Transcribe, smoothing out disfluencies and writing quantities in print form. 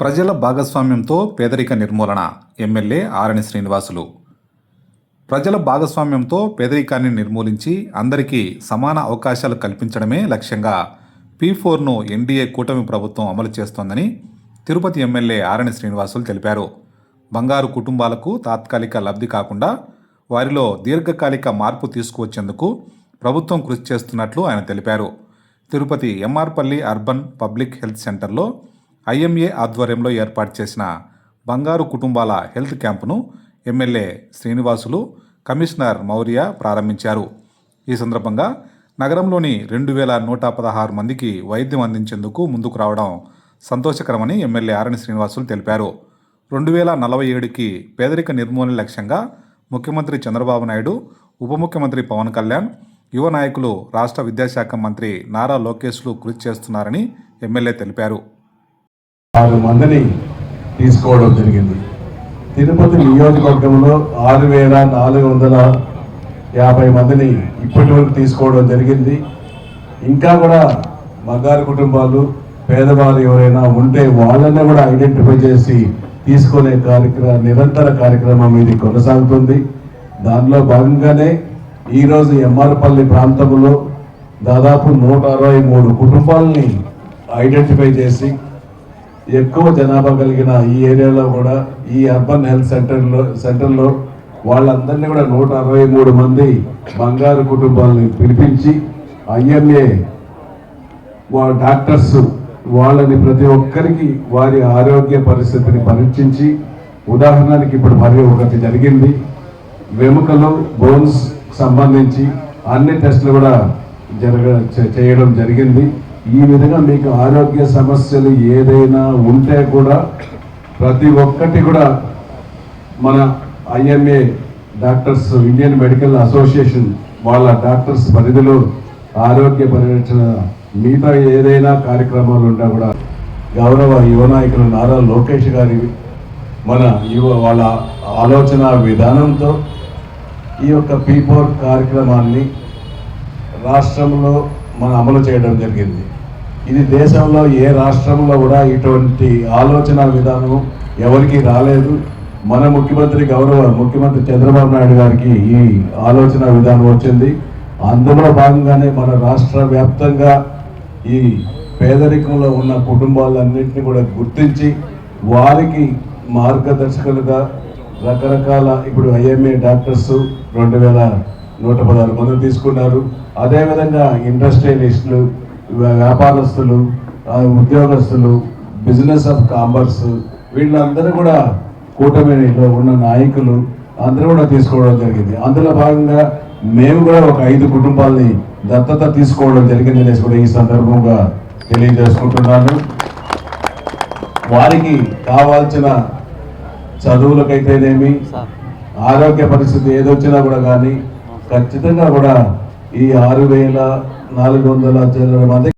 ప్రజల భాగస్వామ్యంతో పేదరిక నిర్మూలన ఎమ్మెల్యే ఆరణి శ్రీనివాసులు. ప్రజల భాగస్వామ్యంతో పేదరికాన్ని నిర్మూలించి అందరికీ సమాన అవకాశాలు కల్పించడమే లక్ష్యంగా P4ను ఎన్డీఏ కూటమి ప్రభుత్వం అమలు చేస్తోందని తిరుపతి ఎమ్మెల్యే ఆరణి శ్రీనివాసులు తెలిపారు. బంగారు కుటుంబాలకు తాత్కాలిక లబ్ధి కాకుండా వారిలో దీర్ఘకాలిక మార్పు తీసుకువచ్చేందుకు ప్రభుత్వం కృషి చేస్తున్నట్లు ఆయన తెలిపారు. Tirupati MRPalli urban public health సెంటర్లో IMA ఆధ్వర్యంలో ఏర్పాటు చేసిన బంగారు కుటుంబాల హెల్త్ క్యాంపును ఎమ్మెల్యే శ్రీనివాసులు, కమిషనర్ మౌర్య ప్రారంభించారు. ఈ సందర్భంగా నగరంలోని 2116 మందికి వైద్యం అందించేందుకు ముందుకు రావడం సంతోషకరమని ఎమ్మెల్యే ఆరణి శ్రీనివాసులు తెలిపారు. 2047కి పేదరిక నిర్మూలన లక్ష్యంగా ముఖ్యమంత్రి చంద్రబాబు నాయుడు, ఉప ముఖ్యమంత్రి పవన్ కళ్యాణ్, యువ నాయకులు, రాష్ట్ర విద్యాశాఖ మంత్రి నారా లోకేష్లు కృషి చేస్తున్నారని ఎమ్మెల్యే తెలిపారు. 6 మందిని తీసుకోవడం జరిగింది. తిరుపతి నియోజకవర్గంలో 6450 మందిని ఇప్పటి వరకు తీసుకోవడం జరిగింది. ఇంకా కూడా బంగారు కుటుంబాలు, పేదవాళ్ళు ఎవరైనా ఉంటే వాళ్ళని కూడా ఐడెంటిఫై చేసి తీసుకునే నిరంతర కార్యక్రమం ఇది కొనసాగుతుంది. దానిలో భాగంగానే ఈరోజు ఎంఆర్పల్లి ప్రాంతంలో దాదాపు 163 కుటుంబాలని ఐడెంటిఫై చేసి ఎక్కువ జనాభా కలిగిన ఈ ఏరియాలో కూడా ఈ అర్బన్ హెల్త్ సెంటర్లో వాళ్ళందరినీ కూడా 163 మంది బంగారు కుటుంబాలని పిలిపించి IMA డాక్టర్స్ వాళ్ళని ప్రతి ఒక్కరికి వారి ఆరోగ్య పరిస్థితిని పరీక్షించి, ఉదాహరణకి ఇప్పుడు మరి ఒకటి జరిగింది, వెముకలు బోన్స్ సంబంధించి అన్ని టెస్టులు కూడా చేయడం జరిగింది. ఈ విధంగా మీకు ఆరోగ్య సమస్యలు ఏదైనా ఉంటే కూడా ప్రతి ఒక్కటి కూడా మన IMA doctors, Indian medical association వాళ్ళ డాక్టర్స్ పరిధిలో ఆరోగ్య పరిరక్షణ మిగతా ఏదైనా కార్యక్రమాలు ఉన్నా కూడా గౌరవ యువ నాయకులు నారా లోకేష్ గారి వాళ్ళ ఆలోచన విధానంతో ఈ యొక్క P4 కార్యక్రమాన్ని రాష్ట్రంలో మనం అమలు చేయడం జరిగింది. ఇది దేశంలో ఏ రాష్ట్రంలో కూడా ఇటువంటి ఆలోచన విధానం ఎవరికి రాలేదు. మన గౌరవ ముఖ్యమంత్రి చంద్రబాబు నాయుడు గారికి ఈ ఆలోచన విధానం వచ్చింది. అందులో భాగంగానే మన రాష్ట్ర వ్యాప్తంగా ఈ పేదరికంలో ఉన్న కుటుంబాలన్నింటినీ కూడా గుర్తించి వారికి మార్గదర్శకులుగా రకరకాల ఇప్పుడు IMA డాక్టర్స్ 2116 మంది తీసుకున్నారు. అదేవిధంగా ఇండస్ట్రియలిస్టులు, వ్యాపారస్తులు, ఉద్యోగస్తులు, బిజినెస్ ఆఫ్ కామర్స్ వీళ్ళందరూ కూడా కూటమిలో ఉన్న నాయకులు అందరూ కూడా తీసుకోవడం జరిగింది. అందులో భాగంగా మేము కూడా ఒక 5 కుటుంబాలని దత్తత తీసుకోవడం జరిగింది అనేసి కూడా ఈ సందర్భంగా తెలియజేసుకుంటున్నాను. వారికి కావాల్సిన చదువులకైతేనేమి, ఆరోగ్య పరిస్థితి ఏదొచ్చినా కూడా కానీ ఖచ్చితంగా కూడా ఈ 6400 మంది